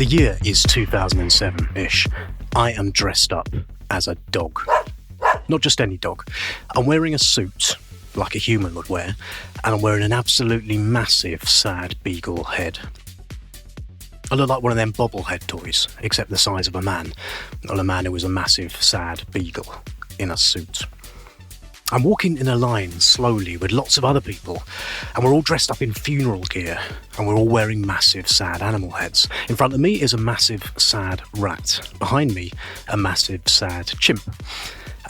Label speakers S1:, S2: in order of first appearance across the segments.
S1: The year is 2007-ish. I am dressed up as a dog. Not just any dog. I'm wearing a suit, like a human would wear, and I'm wearing an absolutely massive, sad beagle head. I look like one of them bobblehead toys, except the size of a man. Not a man who was a massive, sad beagle in a suit. I'm walking in a line slowly with lots of other people, and we're all dressed up in funeral gear, and we're all wearing massive, sad animal heads. In front of me is a massive, sad rat. Behind me, a massive, sad chimp.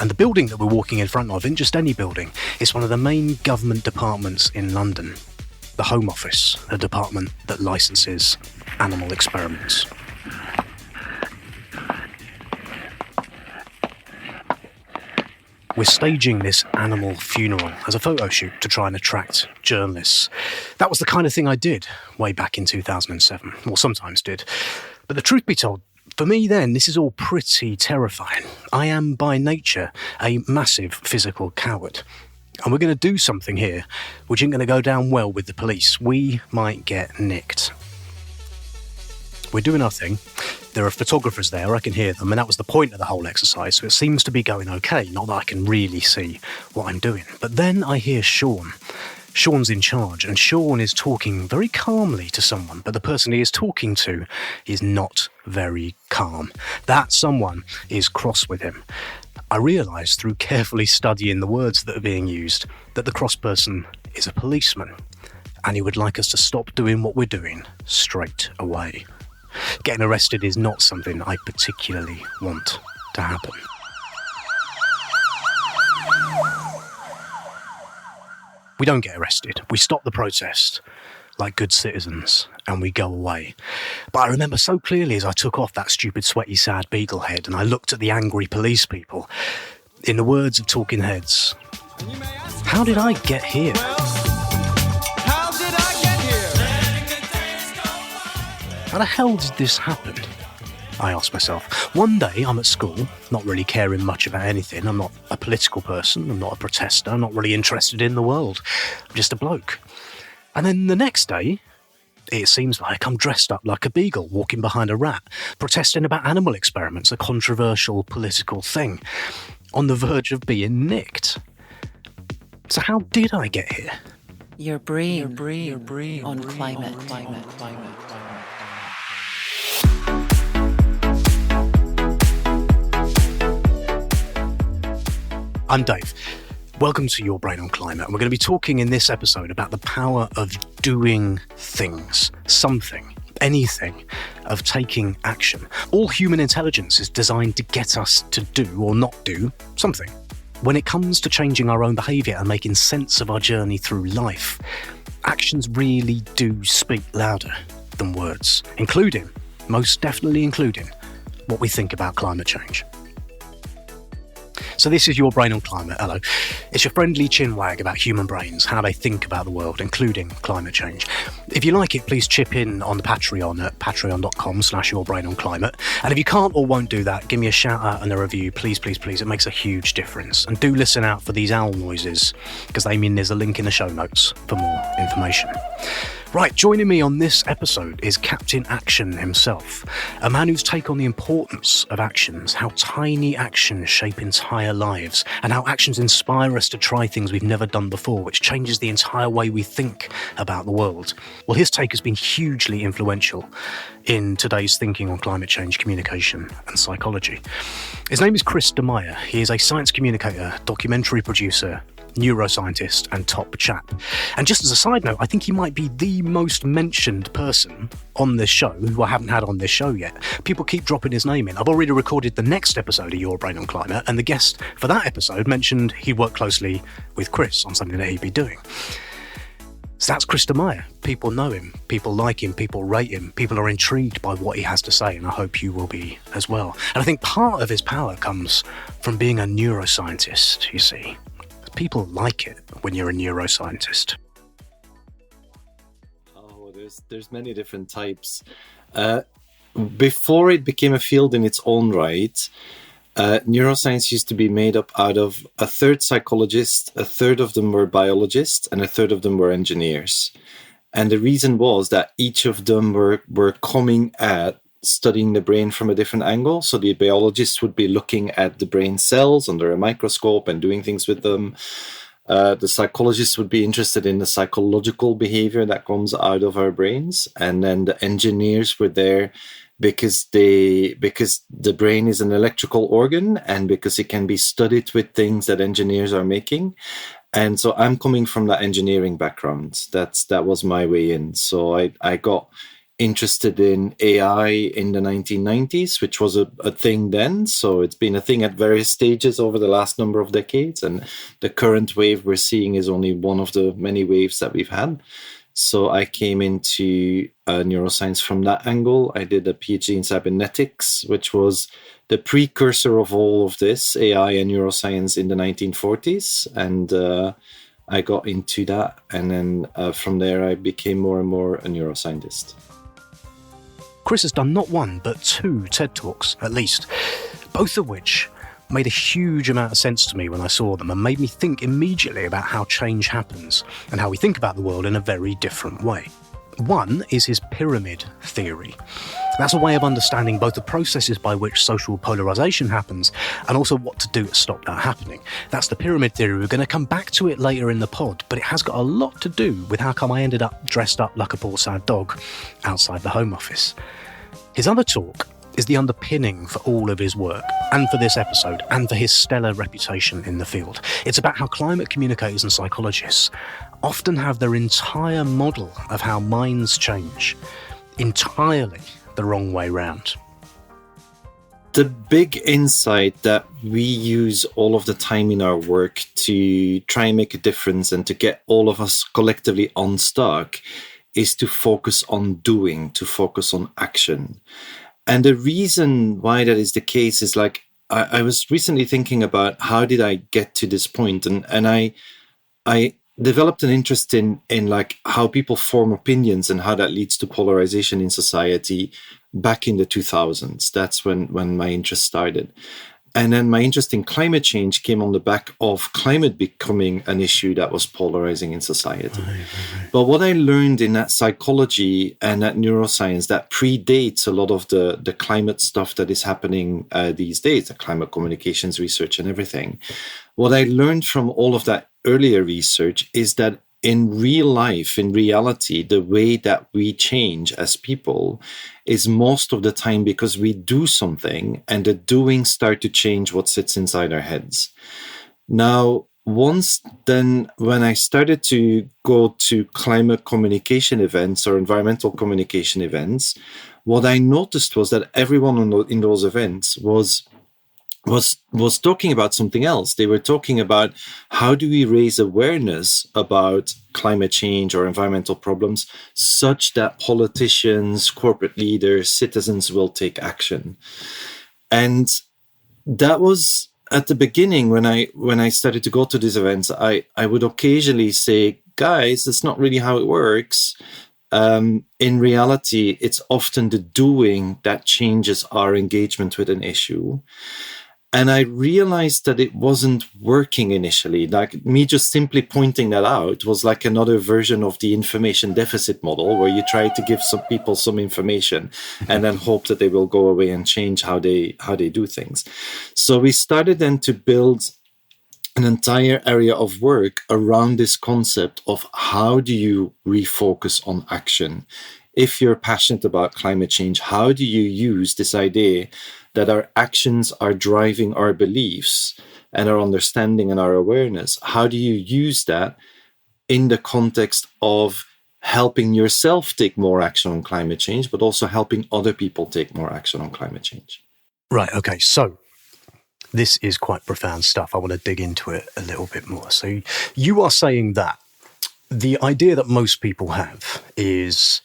S1: And the building that we're walking in front of isn't just any building. It's one of the main government departments in London. The Home Office, the department that licenses animal experiments. We're staging this animal funeral as a photo shoot to try and attract journalists. That was the kind of thing I did way back in 2007, or sometimes did. But the truth be told, for me then, this is all pretty terrifying. I am by nature a massive physical coward. And we're going to do something here which isn't going to go down well with the police. We might get nicked. We're doing our thing. There are photographers there, I can hear them, and that was the point of the whole exercise, so it seems to be going okay, not that I can really see what I'm doing. But then I hear Sean. Sean's in charge, and Sean is talking very calmly to someone, but the person he is talking to is not very calm. That someone is cross with him. I realise through carefully studying the words that are being used that the cross person is a policeman, and he would like us to stop doing what we're doing straight away. Getting arrested is not something I particularly want to happen. We don't get arrested. We stop the protest like good citizens and we go away. But I remember so clearly as I took off that stupid sweaty sad beagle head and I looked at the angry police people, in the words of Talking Heads, how did I get here? How the hell did this happen? I asked myself. One day I'm at school, not really caring much about anything. I'm not a political person, I'm not a protester, I'm not really interested in the world. I'm just a bloke. And then the next day, it seems like I'm dressed up like a beagle, walking behind a rat, protesting about animal experiments, a controversial political thing, on the verge of being nicked. So how did I get here?
S2: Your brain on climate.
S1: I'm Dave. Welcome to Your Brain on Climate. And we're going to be talking in this episode about the power of doing things, something, anything, of taking action. All human intelligence is designed to get us to do or not do something. When it comes to changing our own behaviour and making sense of our journey through life, actions really do speak louder than words, including, most definitely including, what we think about climate change. So this is Your Brain on Climate. Hello. It's your friendly chinwag about human brains, how they think about the world, including climate change. If you like it, please chip in on the Patreon at patreon.com/yourbrainonclimate. And if you can't or won't do that, give me a shout out and a review, please, please, please. It makes a huge difference. And do listen out for these owl noises, because they mean there's a link in the show notes for more information. Right, joining me on this episode is Captain Action himself, a man whose take on the importance of actions, how tiny actions shape entire lives, and how actions inspire us to try things we've never done before, which changes the entire way we think about the world. Well, his take has been hugely influential in today's thinking on climate change, communication and psychology. His name is Kris Meyer. He is a science communicator, documentary producer, neuroscientist and top chap. And just as a side note, I think he might be the most mentioned person on this show who I haven't had on this show yet. People keep dropping his name in. I've already recorded the next episode of Your Brain on Climate, and the guest for that episode mentioned he worked closely with Kris on something that he'd be doing. So that's Kris Meyer. People know him, people like him, people rate him, people are intrigued by what he has to say, and I hope you will be as well. And I think part of his power comes from being a neuroscientist, you see. People like it when you're a neuroscientist.
S3: Oh, there's many different types. Before it became a field in its own right, neuroscience used to be made up out of a third psychologists, a third of them were biologists, and a third of them were engineers. And the reason was that each of them were coming at studying the brain from a different angle. So the biologist would be looking at the brain cells under a microscope and doing things with them. The psychologists would be interested in the psychological behavior that comes out of our brains. And then the engineers were there because the brain is an electrical organ and because it can be studied with things that engineers are making. And so I'm coming from that engineering background. That was my way in. So I got interested in AI in the 1990s, which was a thing then. So it's been a thing at various stages over the last number of decades. And the current wave we're seeing is only one of the many waves that we've had. So I came into neuroscience from that angle. I did a PhD in cybernetics, which was the precursor of all of this, AI and neuroscience in the 1940s. And I got into that. And then from there, I became more and more a neuroscientist.
S1: Kris has done not one, but 2 TED Talks, at least, both of which made a huge amount of sense to me when I saw them and made me think immediately about how change happens and how we think about the world in a very different way. One is his pyramid theory. That's a way of understanding both the processes by which social polarization happens and also what to do to stop that happening. That's the pyramid theory. We're going to come back to it later in the pod, but it has got a lot to do with how come I ended up dressed up like a poor sad dog outside the Home Office. His other talk is the underpinning for all of his work and for this episode and for his stellar reputation in the field. It's about how climate communicators and psychologists often have their entire model of how minds change entirely the wrong way round.
S3: The big insight that we use all of the time in our work to try and make a difference and to get all of us collectively unstuck is to focus on doing, to focus on action. And the reason why that is the case is like, I was recently thinking about how did I get to this point? And I developed an interest in like how people form opinions and how that leads to polarization in society back in the 2000s. That's when my interest started. And then my interest in climate change came on the back of climate becoming an issue that was polarizing in society. Right. But what I learned in that psychology and that neuroscience that predates a lot of the climate stuff that is happening these days, the climate communications research and everything. What I learned from all of that earlier research is that in real life, in reality, the way that we change as people is most of the time because we do something and the doing start to change what sits inside our heads. Now, once then, when I started to go to climate communication events or environmental communication events, what I noticed was that everyone in those events was talking about something else. They were talking about how do we raise awareness about climate change or environmental problems such that politicians, corporate leaders, citizens will take action. And that was at the beginning when I started to go to these events, I would occasionally say, guys, that's not really how it works. In reality, it's often the doing that changes our engagement with an issue. And I realized that it wasn't working initially. Like me just simply pointing that out was like another version of the information deficit model where you try to give some people some information and then hope that they will go away and change how they do things. So we started then to build an entire area of work around this concept of how do you refocus on action? If you're passionate about climate change, how do you use this idea that our actions are driving our beliefs and our understanding and our awareness? How do you use that in the context of helping yourself take more action on climate change, but also helping other people take more action on climate change?
S1: Right, okay, so this is quite profound stuff. I want to dig into it a little bit more. So you are saying that the idea that most people have is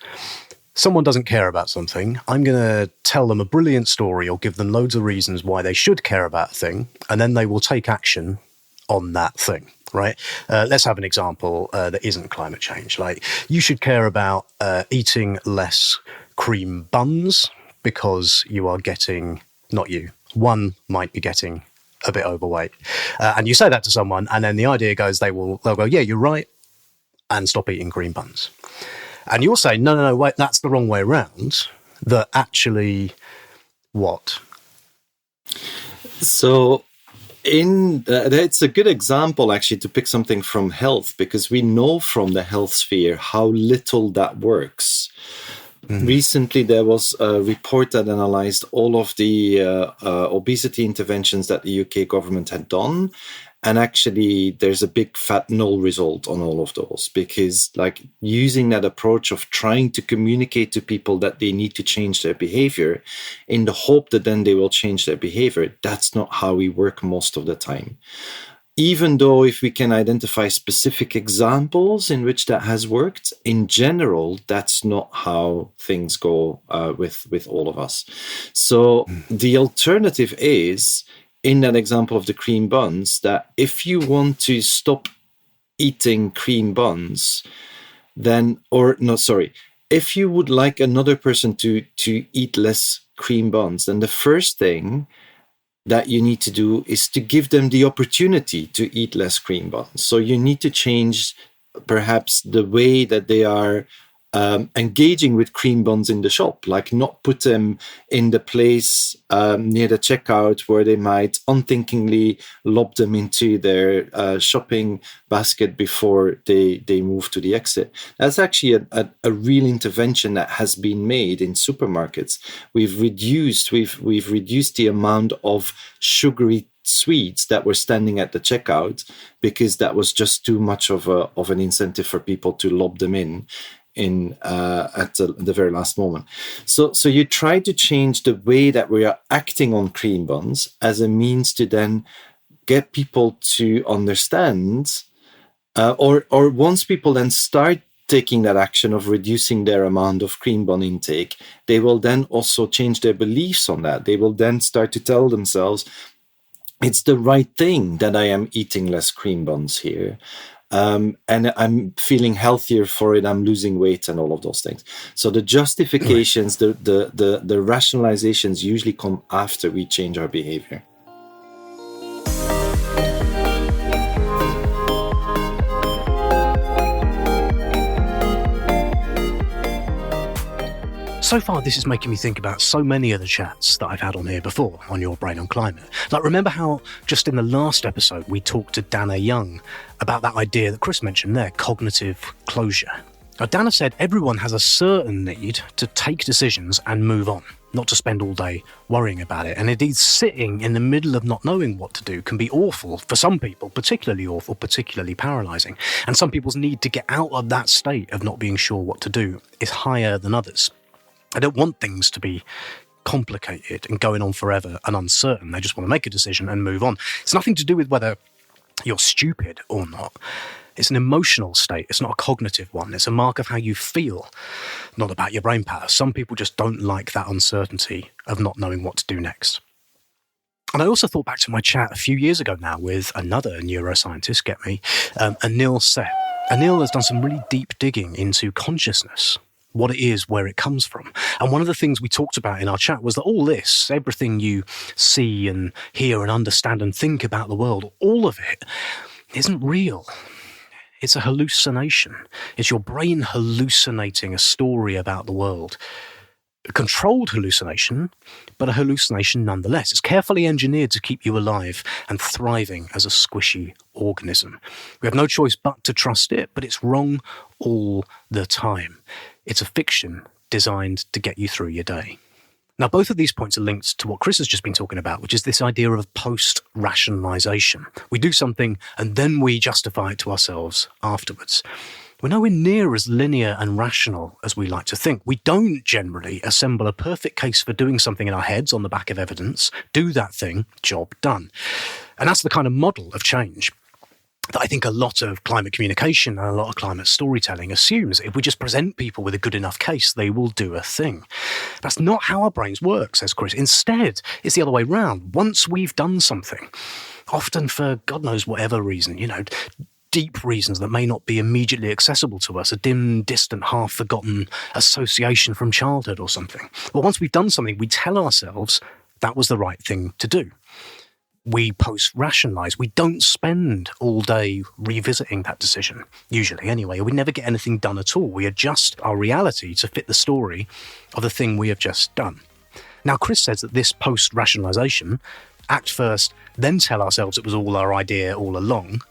S1: someone doesn't care about something, I'm going to tell them a brilliant story or give them loads of reasons why they should care about a thing, and then they will take action on that thing, right? Let's have an example that isn't climate change. Like, you should care about eating less cream buns because you are getting, not you, one might be getting a bit overweight. And you say that to someone, and then the idea goes, they'll go, yeah, you're right, and stop eating cream buns. And you're saying, no, wait, that's the wrong way around. that actually what?
S3: So it's a good example actually to pick something from health, because we know from the health sphere how little that works. Recently, there was a report that analyzed all of the obesity interventions that the UK government had done. And actually, there's a big fat null result on all of those, because like using that approach of trying to communicate to people that they need to change their behavior in the hope that then they will change their behavior, that's not how we work most of the time. Even though if we can identify specific examples in which that has worked, in general, that's not how things go with all of us. So the alternative is, in that example of the cream buns, that if you want to stop eating cream buns, if you would like another person to eat less cream buns, then the first thing that you need to do is to give them the opportunity to eat less cream buns. So you need to change perhaps the way that they are engaging with cream buns in the shop, like not put them in the place near the checkout where they might unthinkingly lob them into their shopping basket before they move to the exit. That's actually a real intervention that has been made in supermarkets. We've reduced the amount of sugary sweets that were standing at the checkout, because that was just too much of an incentive for people to lob them in at the very last moment. So you try to change the way that we are acting on cream buns as a means to then get people to understand, or once people then start taking that action of reducing their amount of cream bun intake, they will then also change their beliefs on that. They will then start to tell themselves, it's the right thing that I am eating less cream buns here. And I'm feeling healthier for it. I'm losing weight and all of those things. So the justifications, the rationalizations usually come after we change our behavior.
S1: So far, this is making me think about so many of the chats that I've had on here before on Your Brain on Climate. Like, remember how just in the last episode we talked to Dana Young about that idea that Kris mentioned there, cognitive closure. Now, Dana said everyone has a certain need to take decisions and move on, not to spend all day worrying about it. And indeed, sitting in the middle of not knowing what to do can be awful for some people, particularly awful, particularly paralysing. And some people's need to get out of that state of not being sure what to do is higher than others. I don't want things to be complicated and going on forever and uncertain. They just want to make a decision and move on. It's nothing to do with whether you're stupid or not. It's an emotional state. It's not a cognitive one. It's a mark of how you feel, not about your brain power. Some people just don't like that uncertainty of not knowing what to do next. And I also thought back to my chat a few years ago now with another neuroscientist, Anil Seth. Anil has done some really deep digging into consciousness, what it is, where it comes from. And one of the things we talked about in our chat was that all this, everything you see and hear and understand and think about the world, all of it isn't real. It's a hallucination. It's your brain hallucinating a story about the world. A controlled hallucination, but a hallucination nonetheless. It's carefully engineered to keep you alive and thriving as a squishy organism. We have no choice but to trust it, but it's wrong all the time. It's a fiction designed to get you through your day. Now, both of these points are linked to what Kris has just been talking about, which is this idea of post-rationalization. We do something and then we justify it to ourselves afterwards. We're nowhere near as linear and rational as we like to think. We don't generally assemble a perfect case for doing something in our heads on the back of evidence, do that thing, job done. And that's the kind of model of change that I think a lot of climate communication and a lot of climate storytelling assumes. If we just present people with a good enough case, they will do a thing. That's not how our brains work, says Kris. Instead, it's the other way round. Once we've done something, often for God knows whatever reason, deep reasons that may not be immediately accessible to us, a dim, distant, half-forgotten association from childhood or something. But once we've done something, we tell ourselves that was the right thing to do. we post-rationalize. We don't spend all day revisiting that decision, usually anyway. We never get anything done at all. We adjust our reality to fit the story of the thing we have just done. Now, Kris says that this post-rationalization, act first, then tell ourselves it was all our idea all along,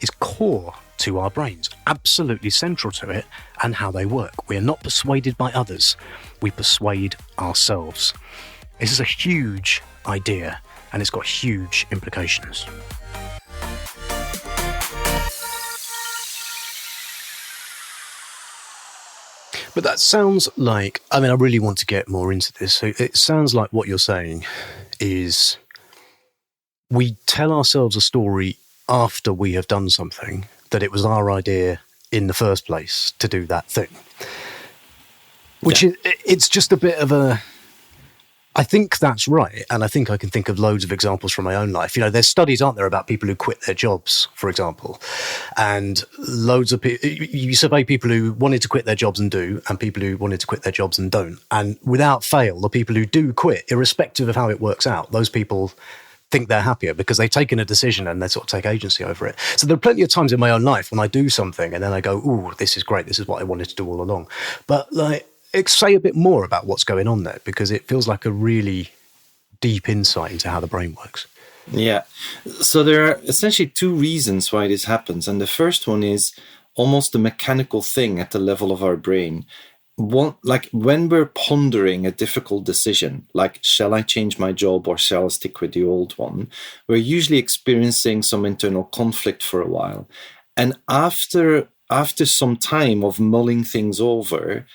S1: is core to our brains, absolutely central to it and how they work. We are not persuaded by others. We persuade ourselves. This is a huge idea, and it's got huge implications. But that sounds like, I really want to get more into this. So it sounds like what you're saying is we tell ourselves a story after we have done something, that it was our idea in the first place to do that thing. Which is, it's just a bit of a... I think that's right, and I think I can think of loads of examples from my own life. There's studies, aren't there, about people who quit their jobs, for example, and loads of people. You survey people who wanted to quit their jobs and do, and people who wanted to quit their jobs and don't. And without fail, the people who do quit, irrespective of how it works out, those people think they're happier because they've taken a decision and they sort of take agency over it. So there are plenty of times in my own life when I do something and then I go, "Ooh, this is great. This is what I wanted to do all along." But say a bit more about what's going on there, because it feels like a really deep insight into how the brain works.
S3: Yeah. So there are essentially two reasons why this happens. And the first one is almost a mechanical thing at the level of our brain. Like when we're pondering a difficult decision, like shall I change my job or shall I stick with the old one, we're usually experiencing some internal conflict for a while. And after some time of mulling things over,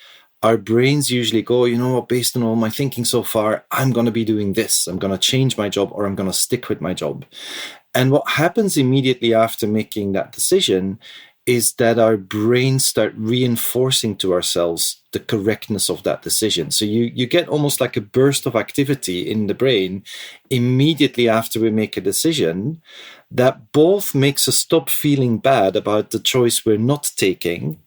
S3: our brains usually go, based on all my thinking so far, I'm going to be doing this. I'm going to change my job or I'm going to stick with my job. And what happens immediately after making that decision is that our brains start reinforcing to ourselves the correctness of that decision. So you get almost like a burst of activity in the brain immediately after we make a decision that both makes us stop feeling bad about the choice we're not taking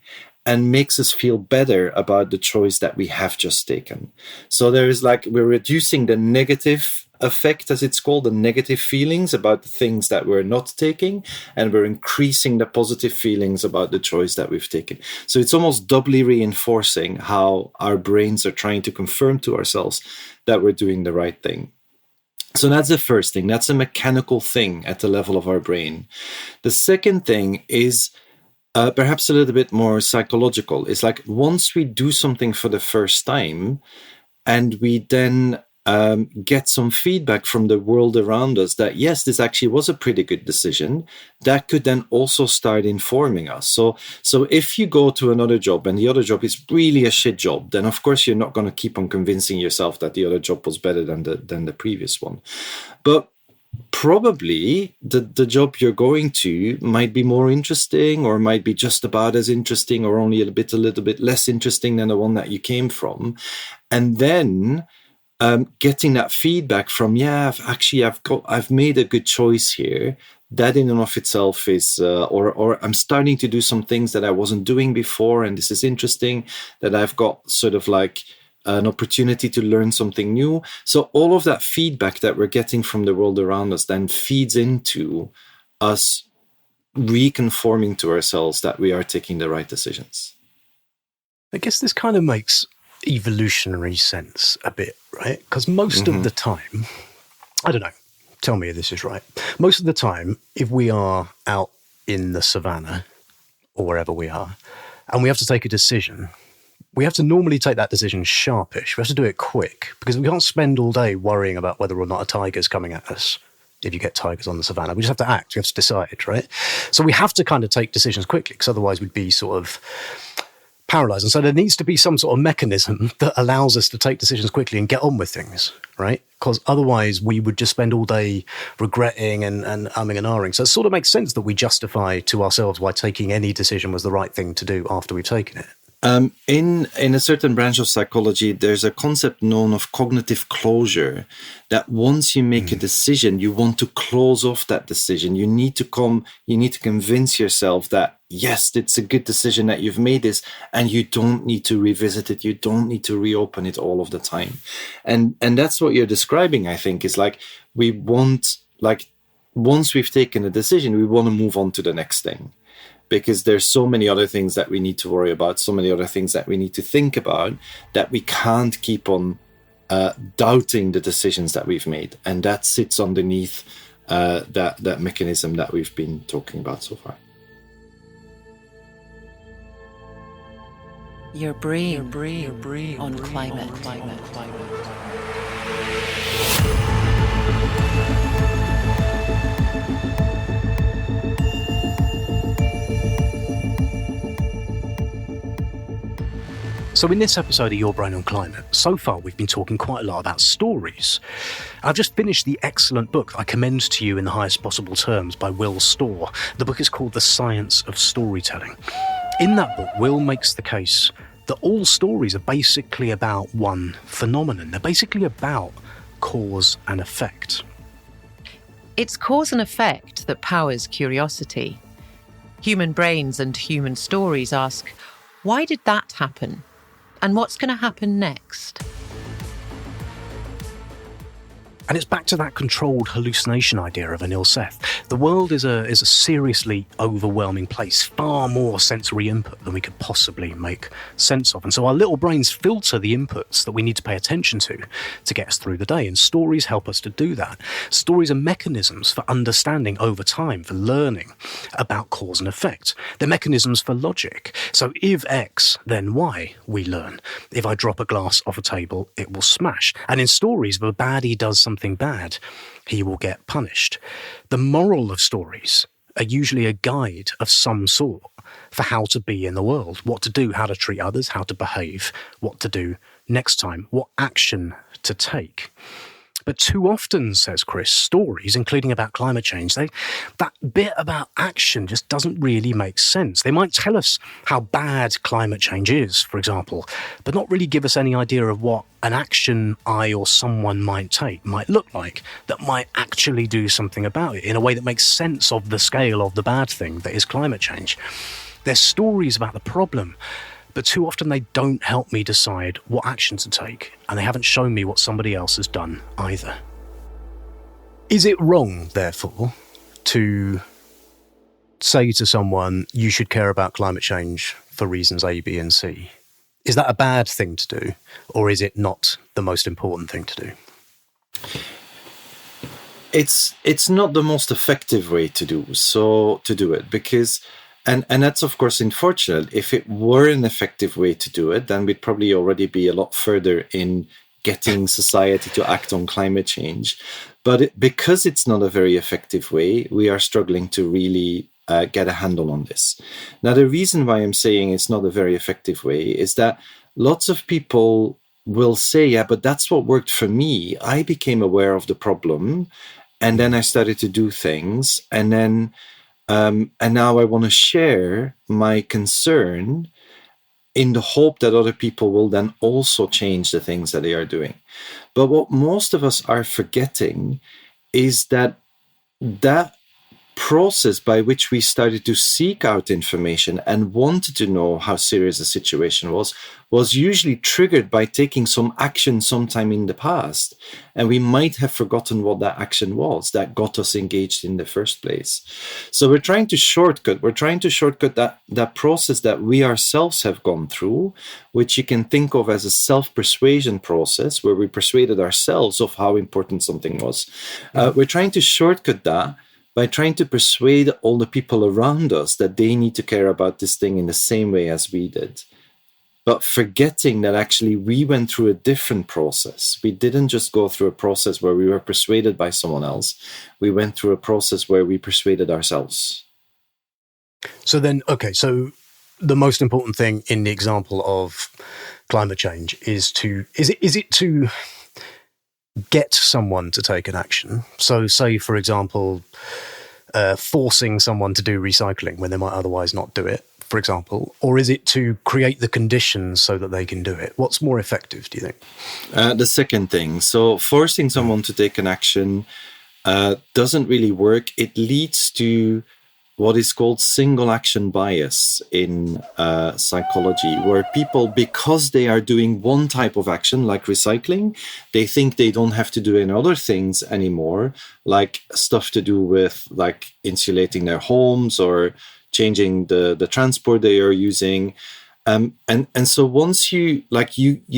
S3: and makes us feel better about the choice that we have just taken. So there is we're reducing the negative effect, as it's called, the negative feelings about the things that we're not taking, and we're increasing the positive feelings about the choice that we've taken. So it's almost doubly reinforcing how our brains are trying to confirm to ourselves that we're doing the right thing. So that's the first thing. That's a mechanical thing at the level of our brain. The second thing is perhaps a little bit more psychological. It's like once we do something for the first time and we then get some feedback from the world around us that, yes, this actually was a pretty good decision, that could then also start informing us. So if you go to another job and the other job is really a shit job, then of course you're not going to keep on convincing yourself that the other job was better than the previous one. But probably the job you're going to might be more interesting, or might be just about as interesting, or only a little bit less interesting than the one that you came from. And then getting that feedback from, I've made a good choice here. That in and of itself is, or I'm starting to do some things that I wasn't doing before, and this is interesting. That I've got sort of like an opportunity to learn something new. So all of that feedback that we're getting from the world around us then feeds into us reconforming to ourselves that we are taking the right decisions.
S1: I guess this kind of makes evolutionary sense a bit, right? Because most of the time, I don't know, tell me if this is right. Most of the time, if we are out in the savannah or wherever we are, and we have to take a decision, we have to normally take that decision sharpish. We have to do it quick, because we can't spend all day worrying about whether or not a tiger's coming at us. If you get tigers on the savannah, we just have to act. We have to decide, right? So we have to kind of take decisions quickly, because otherwise we'd be sort of paralyzed. And so there needs to be some sort of mechanism that allows us to take decisions quickly and get on with things, right? Because otherwise we would just spend all day regretting and umming and ahhing. So it sort of makes sense that we justify to ourselves why taking any decision was the right thing to do after we've taken it.
S3: In a certain branch of psychology, there's a concept known of cognitive closure, that once you make a decision, you want to close off that decision. You need to convince yourself that, yes, it's a good decision that you've made this, and you don't need to revisit it. You don't need to reopen it all of the time. And that's what you're describing, I think, is like we want like once we've taken a decision, we want to move on to the next thing, because there's so many other things that we need to worry about, so many other things that we need to think about, that we can't keep on doubting the decisions that we've made. And that sits underneath that mechanism that we've been talking about so far.
S2: Your brain on climate.
S1: So in this episode of Your Brain on Climate, so far we've been talking quite a lot about stories. I've just finished the excellent book I commend to you in the highest possible terms by Will Storr. The book is called The Science of Storytelling. In that book, Will makes the case that all stories are basically about one phenomenon. They're basically about cause and effect.
S4: It's cause and effect that powers curiosity. Human brains and human stories ask, why did that happen? And what's going to happen next?
S1: And it's back to that controlled hallucination idea of Anil Seth. The world is a seriously overwhelming place, far more sensory input than we could possibly make sense of. And so our little brains filter the inputs that we need to pay attention to get us through the day. And stories help us to do that. Stories are mechanisms for understanding over time, for learning about cause and effect. They're mechanisms for logic. So if X, then Y, we learn. If I drop a glass off a table, it will smash. And in stories, if a baddie does something bad, he will get punished. The moral of stories are usually a guide of some sort for how to be in the world, what to do, how to treat others, how to behave, what to do next time, what action to take. But too often, says Kris, stories, including about climate change, that bit about action just doesn't really make sense. They might tell us how bad climate change is, for example, but not really give us any idea of what an action I or someone might take might look like that might actually do something about it in a way that makes sense of the scale of the bad thing that is climate change. There's stories about the problem, but too often they don't help me decide what action to take, and they haven't shown me what somebody else has done either. Is it wrong, therefore, to say to someone, you should care about climate change for reasons A, B, and C? Is that a bad thing to do, or is it not the most important thing to do?
S3: It's not the most effective way to do it, because And that's, of course, unfortunate. If it were an effective way to do it, then we'd probably already be a lot further in getting society to act on climate change. But because it's not a very effective way, we are struggling to really get a handle on this. Now, the reason why I'm saying it's not a very effective way is that lots of people will say, yeah, but that's what worked for me. I became aware of the problem, and then I started to do things, and now I want to share my concern in the hope that other people will then also change the things that they are doing. But what most of us are forgetting is that process by which we started to seek out information and wanted to know how serious the situation was usually triggered by taking some action sometime in the past. And we might have forgotten what that action was that got us engaged in the first place. So we're trying to shortcut that process that we ourselves have gone through, which you can think of as a self-persuasion process, where we persuaded ourselves of how important something was. We're trying to shortcut that by trying to persuade all the people around us that they need to care about this thing in the same way as we did. But forgetting that actually we went through a different process. We didn't just go through a process where we were persuaded by someone else. We went through a process where we persuaded ourselves.
S1: So the most important thing in the example of climate change is it to get someone to take an action? So say, for example, forcing someone to do recycling when they might otherwise not do it, for example, or is it to create the conditions so that they can do it? What's more effective, do you think?
S3: The second thing. So forcing someone to take an action doesn't really work. It leads to what is called single action bias in psychology, where people, because they are doing one type of action, like recycling, they think they don't have to do any other things anymore, like stuff to do with like insulating their homes or changing the transport they are using. And so once you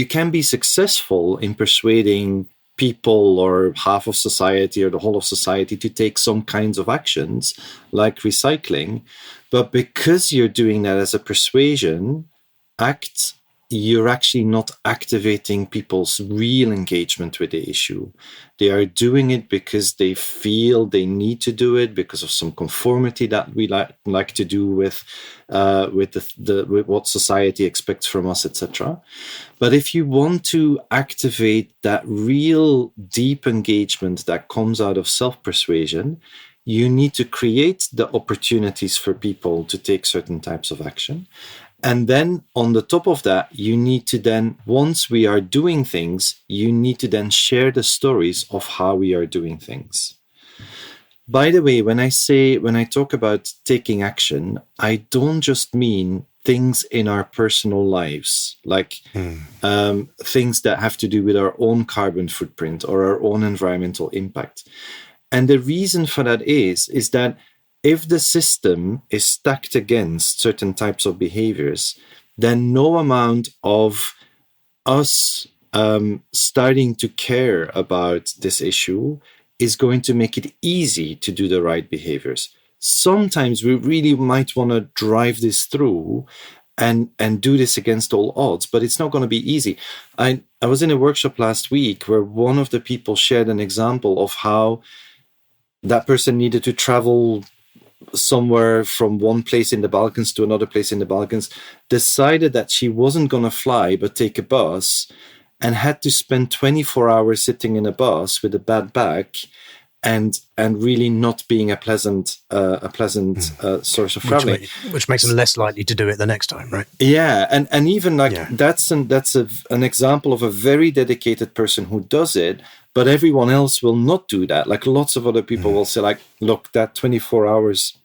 S3: can be successful in persuading people or half of society or the whole of society to take some kinds of actions like recycling, but because you're doing that as a persuasion act, you're actually not activating people's real engagement with the issue. They are doing it because they feel they need to do it because of some conformity that we like to do with what society expects from us, etc. But if you want to activate that real deep engagement that comes out of self-persuasion, you need to create the opportunities for people to take certain types of action. And then on the top of that, you need to then, once we are doing things, you need to then share the stories of how we are doing things. By the way, when I talk about taking action, I don't just mean things in our personal lives, like things that have to do with our own carbon footprint or our own environmental impact. And the reason for that is that if the system is stacked against certain types of behaviors, then no amount of us starting to care about this issue is going to make it easy to do the right behaviors. Sometimes we really might want to drive this through and do this against all odds, but it's not going to be easy. I was in a workshop last week where one of the people shared an example of how that person needed to travel somewhere from one place in the Balkans to another place in the Balkans, decided that she wasn't going to fly but take a bus, and had to spend 24 hours sitting in a bus with a bad back and really not being a pleasant source of traveling,
S1: which makes them less likely to do it the next time, right?
S3: Yeah, and even that's an example of a very dedicated person who does it, but everyone else will not do that. Like lots of other people will say, like, look, that 24 hours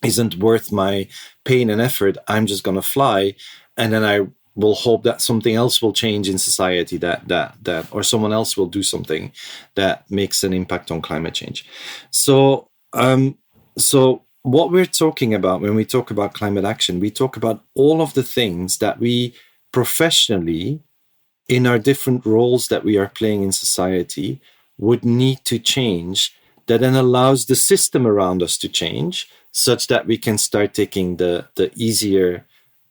S3: isn't worth my pain and effort. I'm just going to fly, and then I will hope that something else will change in society that or someone else will do something that makes an impact on climate change. So what we're talking about when we talk about climate action, we talk about all of the things that we professionally, in our different roles that we are playing in society, would need to change, that then allows the system around us to change, such that we can start taking the easier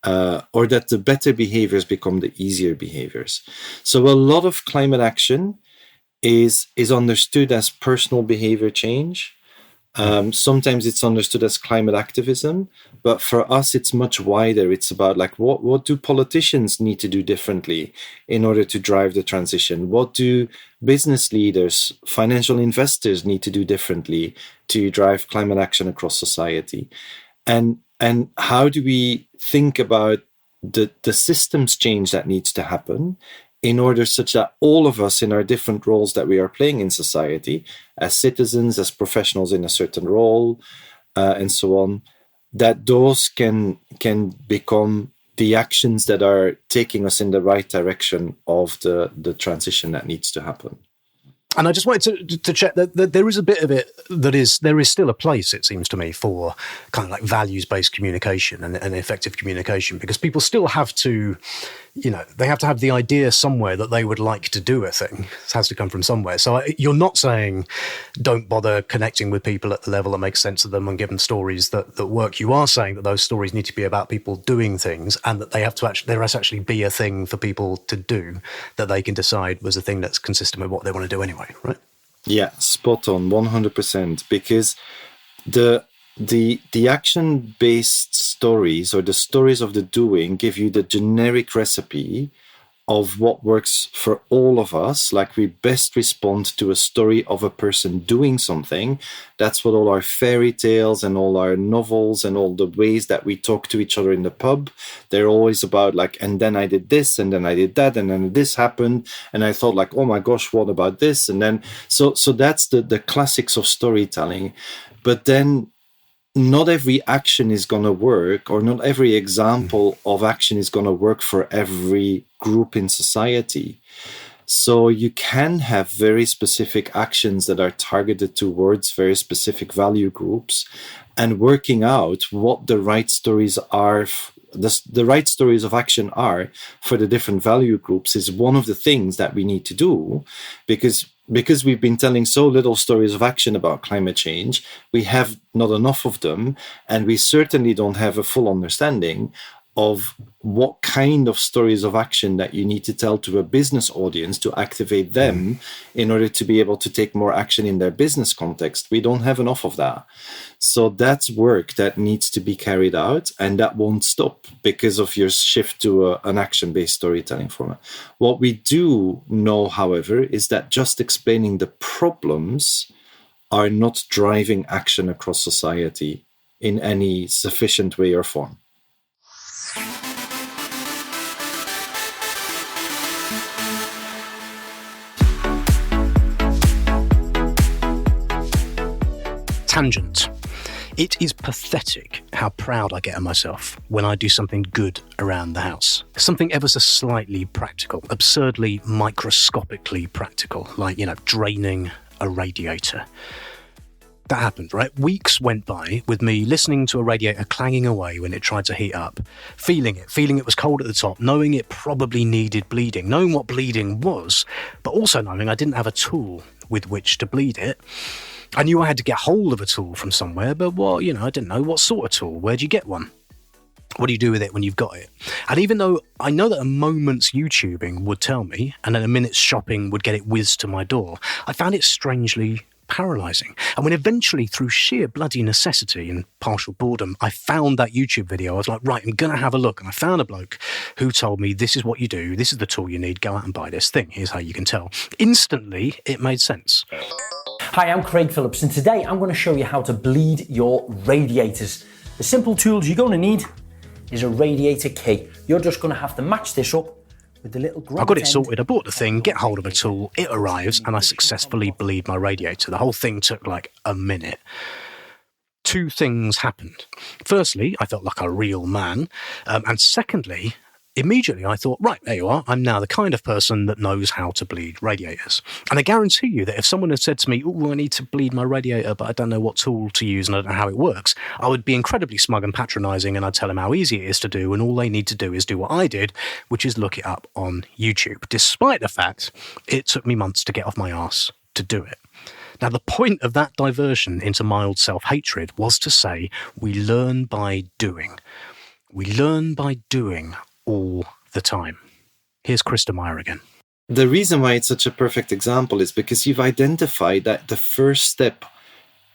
S3: or that the better behaviors become the easier behaviors. So a lot of climate action is understood as personal behavior change. Sometimes it's understood as climate activism, but for us, it's much wider. It's about like, what do politicians need to do differently in order to drive the transition? What do business leaders, financial investors need to do differently to drive climate action across society? And how do we think about the systems change that needs to happen in order such that all of us in our different roles that we are playing in society, as citizens, as professionals in a certain role, and so on, that those can become the actions that are taking us in the right direction of the transition that needs to happen.
S1: And I just wanted to check that there is a bit of it there is still a place, it seems to me, for kind of like values-based communication and effective communication, because people still have to, they have to have the idea somewhere that they would like to do a thing. It has to come from somewhere. So you're not saying don't bother connecting with people at the level that makes sense to them and give them stories that work. You are saying that those stories need to be about people doing things, and that there has to actually be a thing for people to do that they can decide was a thing that's consistent with what they want to do anyway. Right?
S3: Yeah, spot on, 100%. Because the action-based stories, or the stories of the doing, give you the generic recipe of what works for all of us. Like, we best respond to a story of a person doing something. That's what all our fairy tales and all our novels and all the ways that we talk to each other in the pub, they're always about like, and then I did this, and then I did that, and then this happened, and I thought like, oh my gosh, what about this? And then so that's the classics of storytelling. But then not every action is going to work, or not every example of action is going to work for every group in society. So you can have very specific actions that are targeted towards very specific value groups, and working out what the right stories are, the right stories of action are for the different value groups is one of the things that we need to do, because we've been telling so little stories of action about climate change, we have not enough of them, and we certainly don't have a full understanding of what kind of stories of action that you need to tell to a business audience to activate them in order to be able to take more action in their business context. We don't have enough of that. So that's work that needs to be carried out, and that won't stop because of your shift to an action-based storytelling format. What we do know, however, is that just explaining the problems are not driving action across society in any sufficient way or form.
S1: Tangent. It is pathetic how proud I get of myself when I do something good around the house. Something ever so slightly practical, absurdly microscopically practical, like, draining a radiator. That happened, right? Weeks went by with me listening to a radiator clanging away when it tried to heat up, feeling it was cold at the top, knowing it probably needed bleeding, knowing what bleeding was, but also knowing I didn't have a tool with which to bleed it. I knew I had to get hold of a tool from somewhere, but I didn't know what sort of tool. Where'd you get one? What do you do with it when you've got it? And even though I know that a moment's YouTubing would tell me, and then a minute's shopping would get it whizzed to my door, I found it strangely paralysing. And when eventually, through sheer bloody necessity and partial boredom, I found that YouTube video, I was like, right, I'm going to have a look. And I found a bloke who told me, this is what you do, this is the tool you need, go out and buy this thing, here's how you can tell. Instantly, it made sense.
S5: Hi, I'm Craig Phillips, and today I'm going to show you how to bleed your radiators. The simple tools you're going to need is a radiator key. You're just going to have to match this up with the little
S1: I got it sorted, I bought the thing, get hold of a tool, it arrives, and I successfully bleed my radiator. The whole thing took like a minute. Two things happened. Firstly, I felt like a real man, and secondly, immediately I thought, right, there you are, I'm now the kind of person that knows how to bleed radiators. And I guarantee you that if someone had said to me, I need to bleed my radiator, but I don't know what tool to use and I don't know how it works, I would be incredibly smug and patronising, and I'd tell them how easy it is to do, and all they need to do is do what I did, which is look it up on YouTube, despite the fact it took me months to get off my arse to do it. Now, the point of that diversion into mild self-hatred was to say, we learn by doing. We learn by doing all the time. Here's Kris Meyer again.
S3: The reason why it's such a perfect example is because you've identified that the first step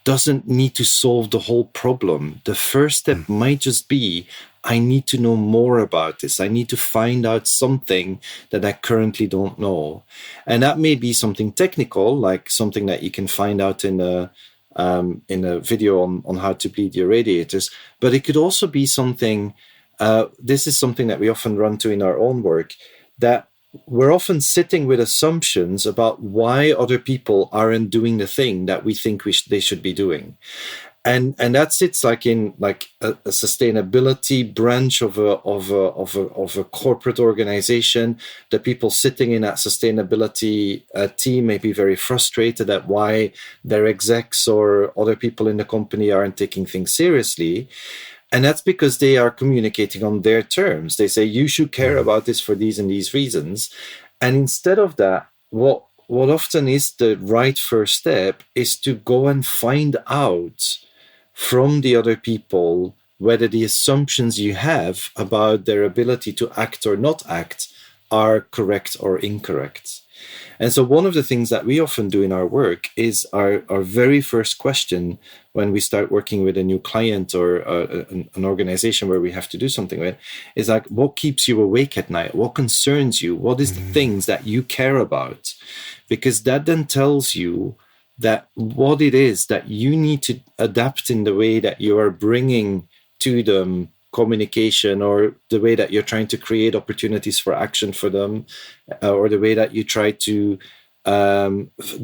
S3: doesn't need to solve the whole problem. The first step might just be, I need to know more about this. I need to find out something that I currently don't know. And that may be something technical, like something that you can find out in a video on how to bleed your radiators. But it could also be something, this is something that we often run to in our own work, that we're often sitting with assumptions about why other people aren't doing the thing that we think they should be doing. And that sits in a sustainability branch of a corporate organization. The people sitting in that sustainability team may be very frustrated at why their execs or other people in the company aren't taking things seriously. And that's because they are communicating on their terms. They say, you should care about this for these and these reasons. And instead of that, what often is the right first step is to go and find out from the other people whether the assumptions you have about their ability to act or not act are correct or incorrect. And so one of the things that we often do in our work is our very first question when we start working with a new client or an organization where we have to do something with, is like, what keeps you awake at night? What concerns you? What is the things that you care about? Because that then tells you that what it is that you need to adapt in the way that you are bringing to them communication, or the way that you're trying to create opportunities for action for them, or the way that you try to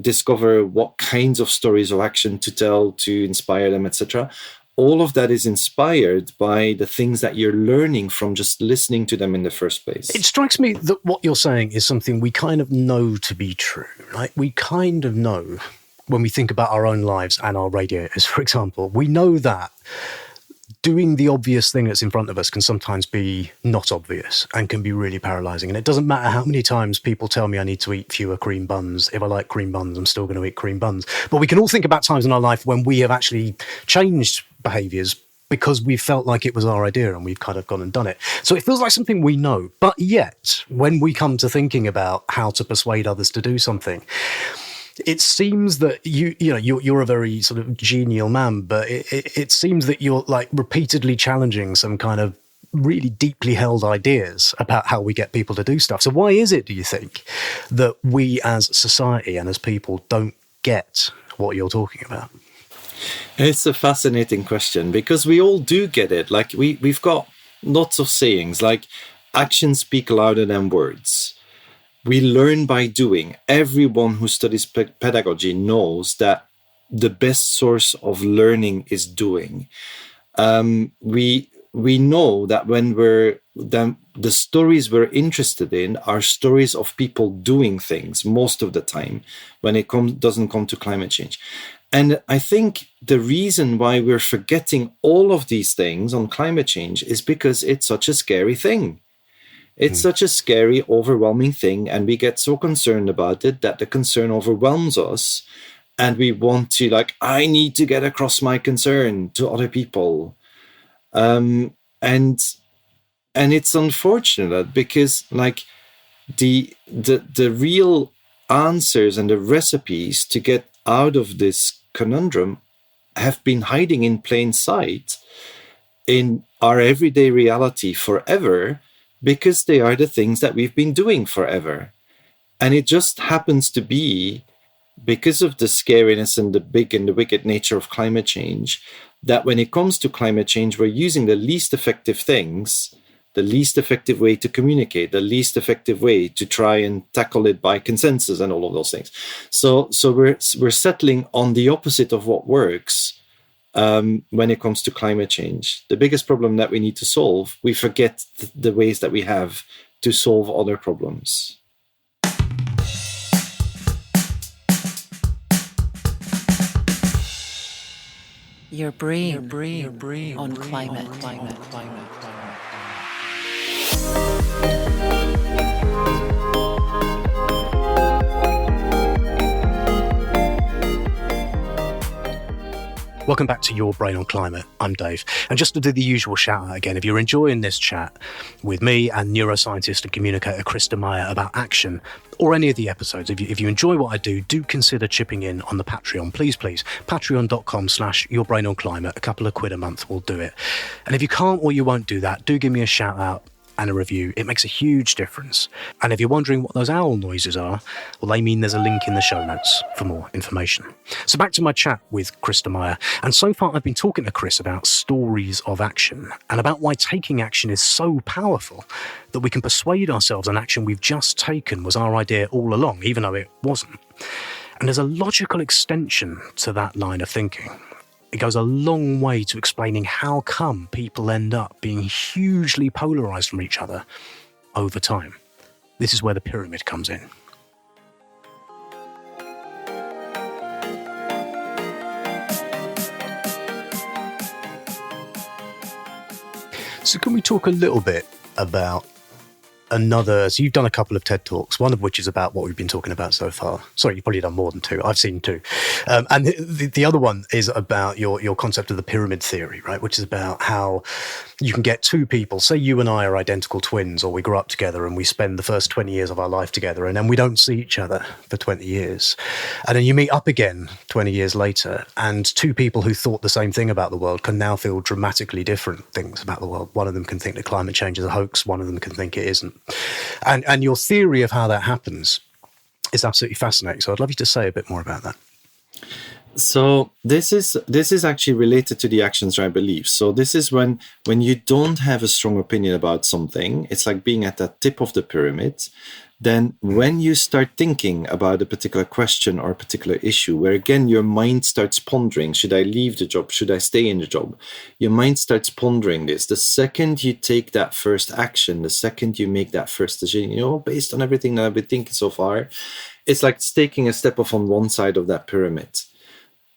S3: discover what kinds of stories of action to tell to inspire them, etc. all of that is inspired by the things that you're learning from just listening to them in the first place.
S1: It strikes me that what you're saying is something we kind of know to be true. Like, we kind of know when we think about our own lives and our radiators, for example, we know that doing the obvious thing that's in front of us can sometimes be not obvious and can be really paralyzing. And it doesn't matter how many times people tell me I need to eat fewer cream buns. If I like cream buns, I'm still going to eat cream buns. But we can all think about times in our life when we have actually changed behaviors because we felt like it was our idea and we've kind of gone and done it. So it feels like something we know. But yet, when we come to thinking about how to persuade others to do something, it seems that you're a very sort of genial man, but it seems that you're like repeatedly challenging some kind of really deeply held ideas about how we get people to do stuff. So why is it, do you think, that we as society and as people don't get what you're talking about?
S3: It's a fascinating question because we all do get it. Like we've got lots of sayings like actions speak louder than words. We learn by doing. Everyone who studies pedagogy knows that the best source of learning is doing. We know that when the stories we're interested in are stories of people doing things most of the time when it doesn't come to climate change. And I think the reason why we're forgetting all of these things on climate change is because it's such a scary thing. It's such a scary, overwhelming thing, and we get so concerned about it that the concern overwhelms us, and we want to, I need to get across my concern to other people. And it's unfortunate because, the real answers and the recipes to get out of this conundrum have been hiding in plain sight in our everyday reality forever, because they are the things that we've been doing forever. And it just happens to be, because of the scariness and the big and the wicked nature of climate change, that when it comes to climate change, we're using the least effective things, the least effective way to communicate, the least effective way to try and tackle it by consensus and all of those things. So we're settling on the opposite of what works. When it comes to climate change, the biggest problem that we need to solve, we forget the ways that we have to solve other problems.
S2: Your brain on climate.
S1: Welcome back to Your Brain on Climate. I'm Dave. And just to do the usual shout out again, if you're enjoying this chat with me and neuroscientist and communicator Kris Meyer about action, or any of the episodes, if you enjoy what I do consider chipping in on the Patreon. Please. Patreon.com/YourBrainOnClimate. A couple of quid a month will do it. And if you can't or you won't do that, do give me a shout out and a review. It makes a huge difference. And if you're wondering what those owl noises are, well, they mean there's a link in the show notes for more information. So back to my chat with Kris Meyer. And so far I've been talking to Kris about stories of action and about why taking action is so powerful that we can persuade ourselves an action we've just taken was our idea all along, even though it wasn't. And there's a logical extension to that line of thinking. It goes a long way to explaining how come people end up being hugely polarized from each other over time. This is where the pyramid comes in. So can we talk a little bit about so you've done a couple of TED Talks, one of which is about what we've been talking about so far. Sorry, you've probably done more than two. I've seen two. And the other one is about your concept of the pyramid theory, right? Which is about how you can get two people, say you and I are identical twins, or we grow up together and we spend the first 20 years of our life together, and then we don't see each other for 20 years. And then you meet up again 20 years later, and two people who thought the same thing about the world can now feel dramatically different things about the world. One of them can think that climate change is a hoax, one of them can think it isn't. And your theory of how that happens is absolutely fascinating. So I'd love you to say a bit more about that.
S3: So this is actually related to the actions right beliefs. So this is when you don't have a strong opinion about something. It's like being at the tip of the pyramid, then when you start thinking about a particular question or a particular issue, where again your mind starts pondering, should I leave the job? Should I stay in the job? Your mind starts pondering this. The second you take that first action, the second you make that first decision, based on everything that I've been thinking so far, it's like taking a step off on one side of that pyramid.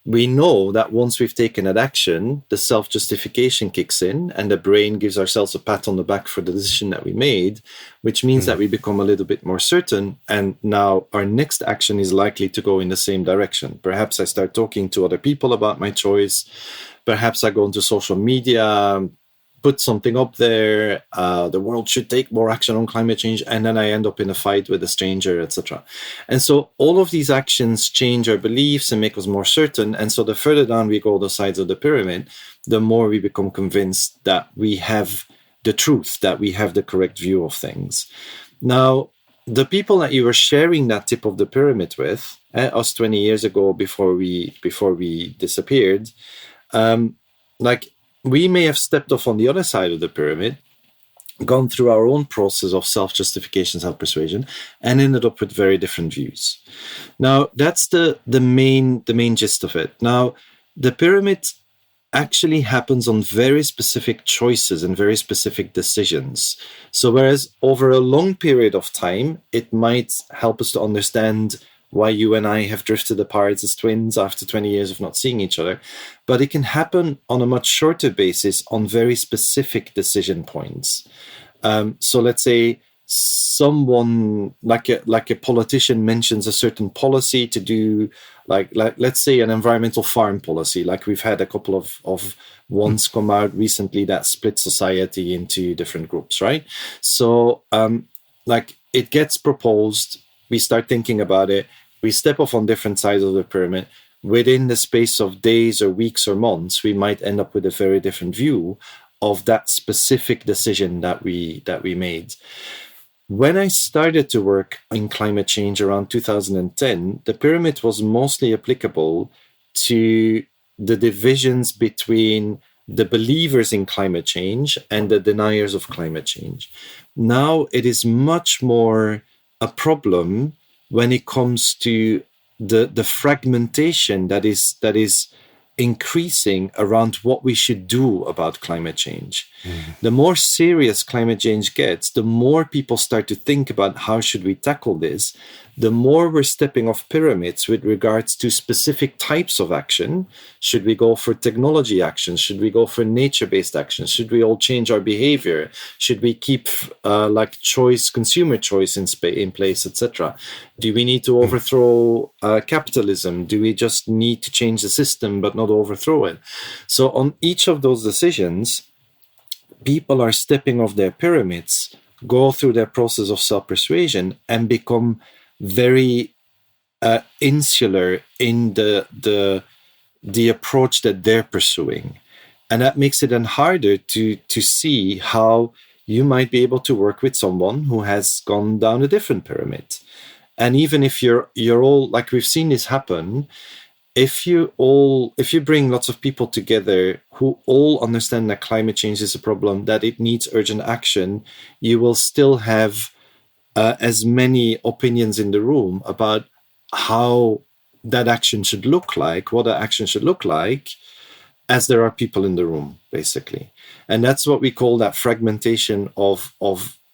S3: We know that once we've taken that action, the self-justification kicks in and the brain gives ourselves a pat on the back for the decision that we made, which means that we become a little bit more certain. And now our next action is likely to go in the same direction. Perhaps I start talking to other people about my choice. Perhaps I go into social media, put something up there, the world should take more action on climate change, and then I end up in a fight with a stranger, etc. And so all of these actions change our beliefs and make us more certain. And so the further down we go the sides of the pyramid, the more we become convinced that we have the truth, that we have the correct view of things. Now, the people that you were sharing that tip of the pyramid with, us 20 years ago before we disappeared, we may have stepped off on the other side of the pyramid, gone through our own process of self-justification, self-persuasion, and ended up with very different views. Now, that's the main gist of it. Now, the pyramid actually happens on very specific choices and very specific decisions. So whereas over a long period of time, it might help us to understand why you and I have drifted apart as twins after 20 years of not seeing each other. But it can happen on a much shorter basis on very specific decision points. So let's say someone like a politician mentions a certain policy to do, like let's say an environmental farm policy, like we've had a couple of ones come out recently that split society into different groups, right? So it gets proposed, we start thinking about it, we step off on different sides of the pyramid. Within the space of days or weeks or months, we might end up with a very different view of that specific decision that we made. When I started to work in climate change around 2010, the pyramid was mostly applicable to the divisions between the believers in climate change and the deniers of climate change. Now it is much more a problem when it comes to the fragmentation that is increasing around what we should do about climate change. The more serious climate change gets, the more people start to think about how should we tackle this, the more we're stepping off pyramids with regards to specific types of action. Should we go for technology actions? Should we go for nature-based actions? Should we all change our behavior? Should we keep consumer choice in place, etc.? Do we need to overthrow capitalism? Do we just need to change the system but not overthrow it? So on each of those decisions, people are stepping off their pyramids, go through their process of self-persuasion, and become very insular in the approach that they're pursuing. And that makes it then harder to see how you might be able to work with someone who has gone down a different pyramid. And even if you're all, like we've seen this happen, if you bring lots of people together who all understand that climate change is a problem, that it needs urgent action, you will still have as many opinions in the room about how that action should look like, what that action should look like, as there are people in the room, basically. And that's what we call that fragmentation of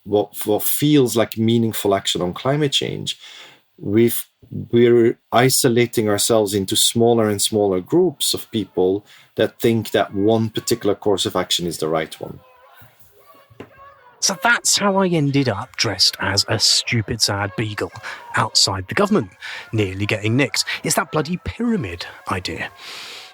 S3: what feels like meaningful action on climate change. We're isolating ourselves into smaller and smaller groups of people that think that one particular course of action is the right one.
S1: So that's how I ended up dressed as a stupid, sad beagle outside the government, nearly getting nicked. It's that bloody pyramid idea.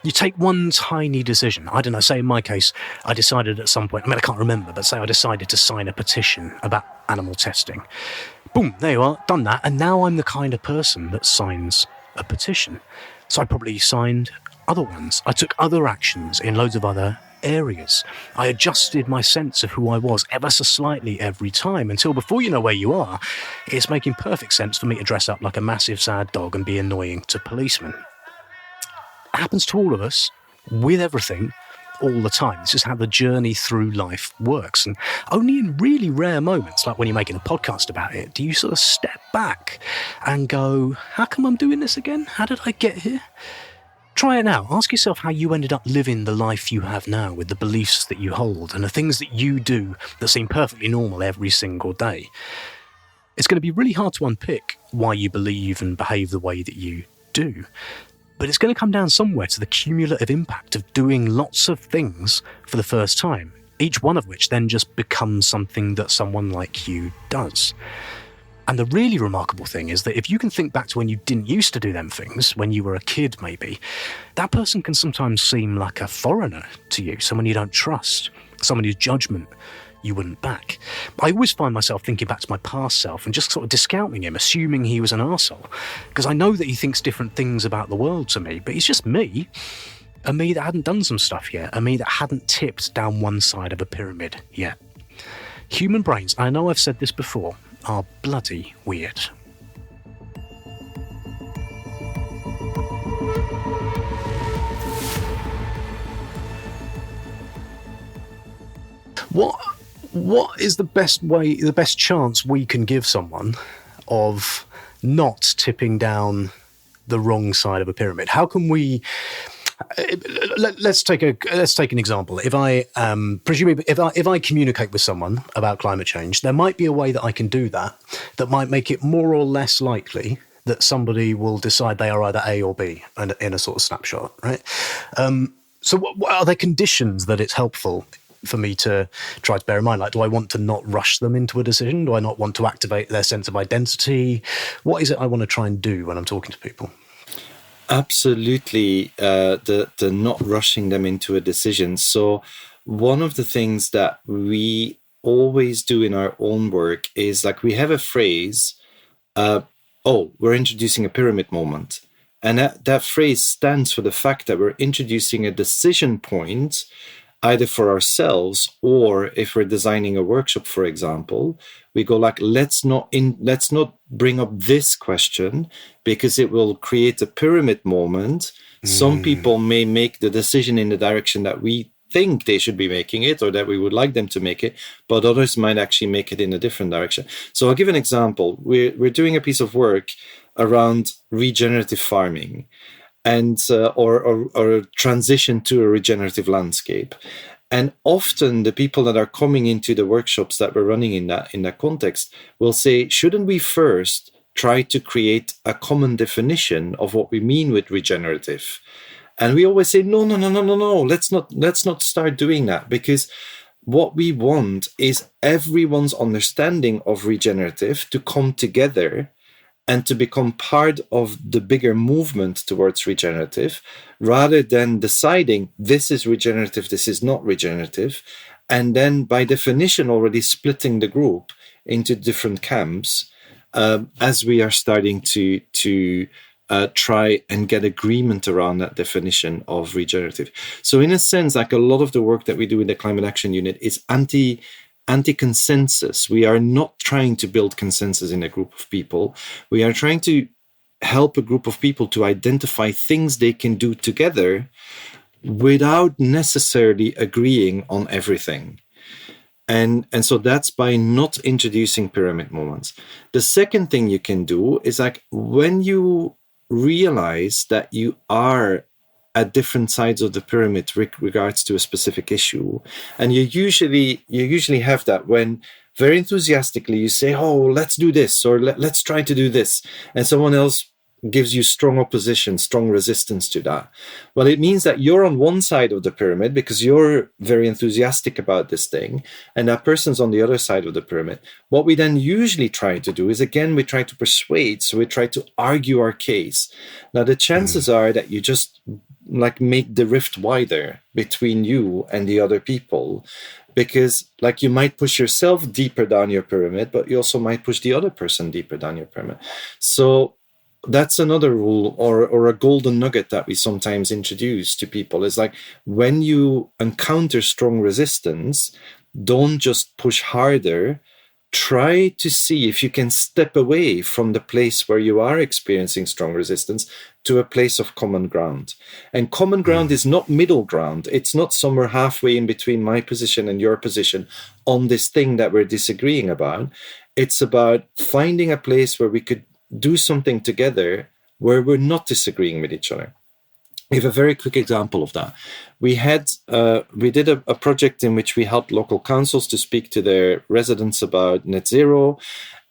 S1: You take one tiny decision. I don't know, say in my case, I decided at some point, I can't remember, but say I decided to sign a petition about animal testing. Boom, there you are, done that. And now I'm the kind of person that signs a petition. So I probably signed other ones. I took other actions in loads of other areas. I adjusted my sense of who I was ever so slightly every time, until before you know where you are, it's making perfect sense for me to dress up like a massive sad dog and be annoying to policemen. It happens to all of us, with everything, all the time. This is how the journey through life works. And only in really rare moments, like when you're making a podcast about it, do you sort of step back and go, how come I'm doing this again? How did I get here? Try it now. Ask yourself how you ended up living the life you have now with the beliefs that you hold and the things that you do that seem perfectly normal every single day. It's going to be really hard to unpick why you believe and behave the way that you do. But it's going to come down somewhere to the cumulative impact of doing lots of things for the first time, each one of which then just becomes something that someone like you does. And the really remarkable thing is that if you can think back to when you didn't used to do them things, when you were a kid maybe, that person can sometimes seem like a foreigner to you, someone you don't trust, someone whose judgment you wouldn't back. I always find myself thinking back to my past self and just sort of discounting him, assuming he was an arsehole, because I know that he thinks different things about the world to me, but he's just me, a me that hadn't done some stuff yet, a me that hadn't tipped down one side of a pyramid yet. Human brains, I know I've said this before, are bloody weird. What is the best chance we can give someone of not tipping down the wrong side of a pyramid? How can we? Let's take an example. If I communicate with someone about climate change, there might be a way that I can do that might make it more or less likely that somebody will decide they are either A or B in a sort of snapshot, right? So what are there conditions that it's helpful for me to try to bear in mind? Like, do I want to not rush them into a decision? Do I not want to activate their sense of identity? What is it I want to try and do when I'm talking to people?
S3: Absolutely, the not rushing them into a decision. So one of the things that we always do in our own work is, like, we have a phrase, we're introducing a pyramid moment. And that phrase stands for the fact that we're introducing a decision point, either for ourselves or if we're designing a workshop, for example, we go like, let's not bring up this question because it will create a pyramid moment. Some people may make the decision in the direction that we think they should be making it or that we would like them to make it, but others might actually make it in a different direction. So I'll give an example. We're doing a piece of work around regenerative farming and or a transition to a regenerative landscape. And often the people that are coming into the workshops that we're running in that context will say, shouldn't we first try to create a common definition of what we mean with regenerative? And we always say, no, let's not start doing that, because what we want is everyone's understanding of regenerative to come together and to become part of the bigger movement towards regenerative, rather than deciding this is regenerative, this is not regenerative, and then by definition already splitting the group into different camps as we are starting to try and get agreement around that definition of regenerative. So in a sense, like, a lot of the work that we do in the Climate Action Unit is anti-consensus. We are not trying to build consensus in a group of people. We are trying to help a group of people to identify things they can do together without necessarily agreeing on everything. And so that's by not introducing pyramid moments. The second thing you can do is, like, when you realize that you are at different sides of the pyramid with regards to a specific issue, and you usually have that when very enthusiastically you say, oh, let's do this, or let's try to do this, and someone else gives you strong opposition, strong resistance to that. Well, it means that you're on one side of the pyramid because you're very enthusiastic about this thing, and that person's on the other side of the pyramid. What we then usually try to do is, again, we try to persuade, so we try to argue our case. Now, the chances are that you just make the rift wider between you and the other people, because you might push yourself deeper down your pyramid, but you also might push the other person deeper down your pyramid. So that's another rule or a golden nugget that we sometimes introduce to people is, like, when you encounter strong resistance, don't just push harder. Try to see if you can step away from the place where you are experiencing strong resistance to a place of common ground. And common ground is not middle ground. It's not somewhere halfway in between my position and your position on this thing that we're disagreeing about. It's about finding a place where we could do something together where we're not disagreeing with each other. We have a very quick example of that. We did a project in which we helped local councils to speak to their residents about net zero.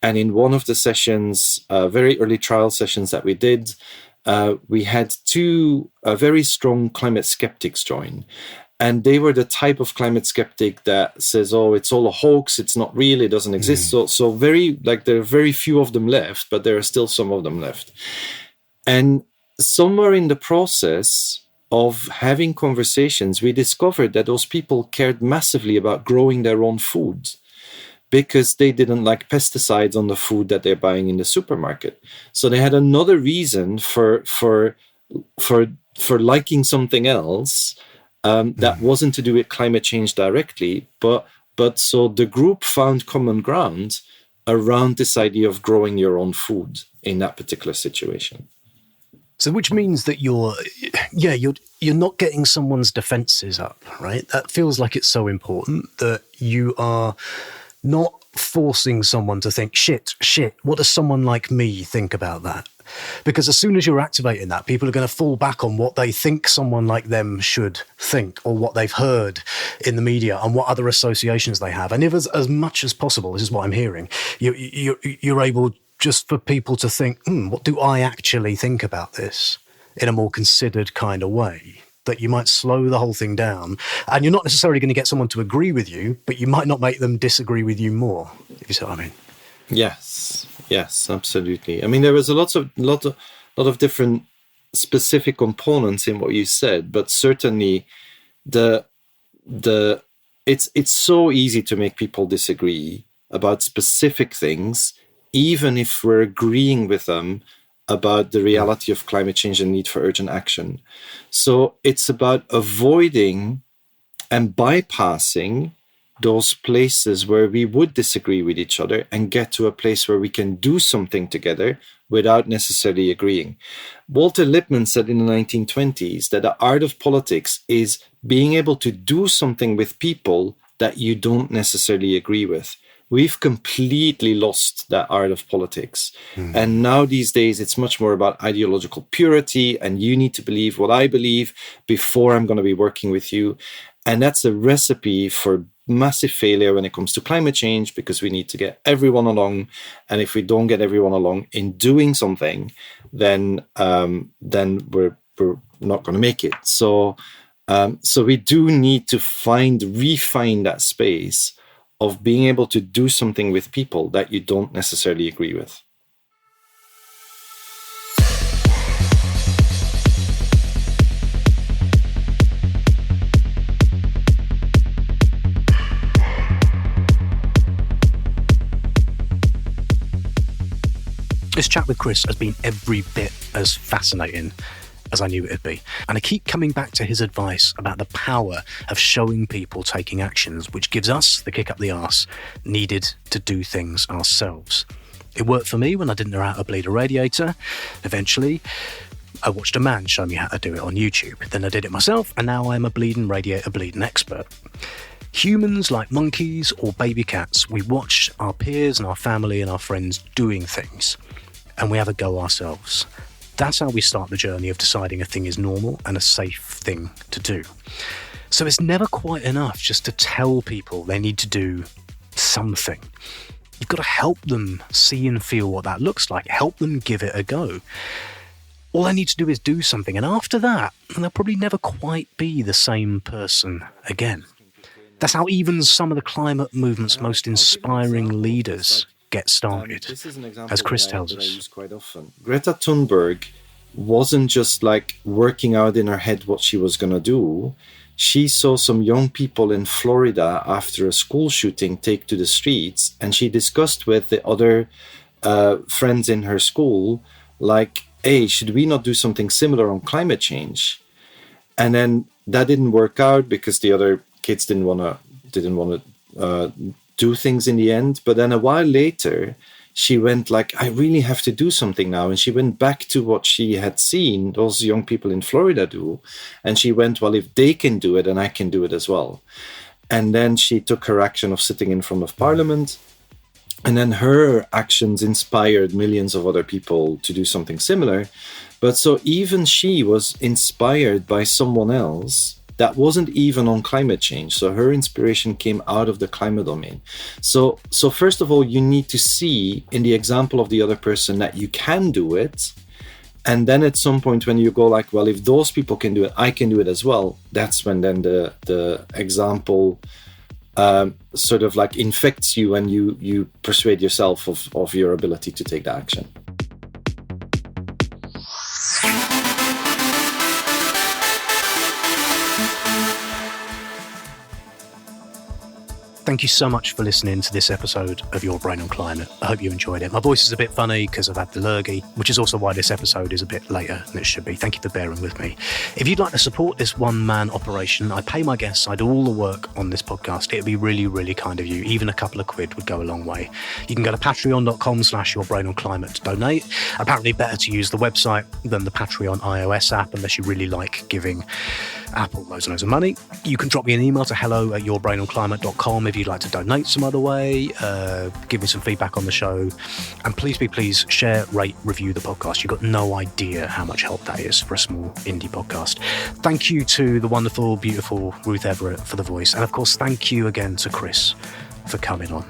S3: And in one of the sessions, very early trial sessions that we did, we had two very strong climate skeptics join. And they were the type of climate skeptic that says, oh, it's all a hoax, it's not real, it doesn't exist. So very, like, there are very few of them left, but there are still some of them left. And somewhere in the process of having conversations, we discovered that those people cared massively about growing their own food because they didn't like pesticides on the food that they're buying in the supermarket. So they had another reason for liking something else that wasn't to do with climate change directly, but so the group found common ground around this idea of growing your own food in that particular situation.
S1: So which means that you're not getting someone's defenses up, right? That feels like it's so important that you are not forcing someone to think, shit, what does someone like me think about that? Because as soon as you're activating that, people are going to fall back on what they think someone like them should think, or what they've heard in the media and what other associations they have. And if as much as possible, this is what I'm hearing, you're able just for people to think, what do I actually think about this in a more considered kind of way, that you might slow the whole thing down. And you're not necessarily going to get someone to agree with you, but you might not make them disagree with you more, if you see what I mean. Yes, absolutely. I mean, there was a lot of different specific components in what you said, but certainly it's so easy to make people disagree about specific things, even if we're agreeing with them about the reality of climate change and need for urgent action. So it's about avoiding and bypassing those places where we would disagree with each other and get to a place where we can do something together without necessarily agreeing. Walter Lippmann said in the 1920s that the art of politics is being able to do something with people that you don't necessarily agree with. We've completely lost that art of politics. And now these days, it's much more about ideological purity, and you need to believe what I believe before I'm going to be working with you. And that's a recipe for massive failure when it comes to climate change, because we need to get everyone along. And if we don't get everyone along in doing something, then we're not going to make it. So we do need to refine that space of being able to do something with people that you don't necessarily agree with. This chat with Kris has been every bit as fascinating as I knew it'd be. And I keep coming back to his advice about the power of showing people taking actions, which gives us the kick up the arse needed to do things ourselves. It worked for me when I didn't know how to bleed a radiator. Eventually, I watched a man show me how to do it on YouTube. Then I did it myself, and now I'm a bleeding expert. Humans, like monkeys or baby cats, we watch our peers and our family and our friends doing things, and we have a go ourselves. That's how we start the journey of deciding a thing is normal and a safe thing to do. So it's never quite enough just to tell people they need to do something. You've got to help them see and feel what that looks like. Help them give it a go. All they need to do is do something. And after that, they'll probably never quite be the same person again. That's how even some of the climate movement's most inspiring leaders get started, as Kris tells us.
S3: I use quite often. Greta Thunberg wasn't just like working out in her head what she was going to do. She saw some young people in Florida after a school shooting take to the streets, and she discussed with the other friends in her school, like, hey, should we not do something similar on climate change? And then that didn't work out because the other kids didn't want to do things in the end. But then a while later, she went like, I really have to do something now. And she went back to what she had seen those young people in Florida do. And she went, well, if they can do it, then I can do it as well. And then she took her action of sitting in front of Parliament. And then her actions inspired millions of other people to do something similar. But so even she was inspired by someone else that wasn't even on climate change. So her inspiration came out of the climate domain. So first of all, you need to see in the example of the other person that you can do it. And then at some point when you go like, well, if those people can do it, I can do it as well. That's when then the example sort of like infects you and you persuade yourself of your ability to take the action.
S1: Thank you so much for listening to this episode of Your Brain on Climate. I hope you enjoyed it. My voice is a bit funny because I've had the lurgy, which is also why this episode is a bit later than it should be. Thank you for bearing with me. If you'd like to support this one-man operation, I pay my guests, I do all the work on this podcast. It'd be really, really kind of you. Even a couple of quid would go a long way. You can go to patreon.com/yourbrainonclimate to donate. Apparently better to use the website than the Patreon iOS app unless you really like giving Apple loads and loads of money. You can drop me an email to hello@yourbrainonclimate.com if you'd like to donate some other way, give me some feedback on the show, and please share, rate, review the podcast. You've got no idea how much help that is for a small indie podcast. Thank you to the wonderful, beautiful Ruth Everett for the voice, and of course thank you again to Kris for coming on.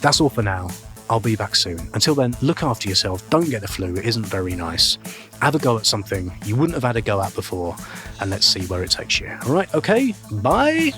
S1: That's all for now. I'll be back soon. Until then, look after yourself. Don't get the flu. It isn't very nice. Have a go at something you wouldn't have had a go at before, and let's see where it takes you. All right, okay, bye.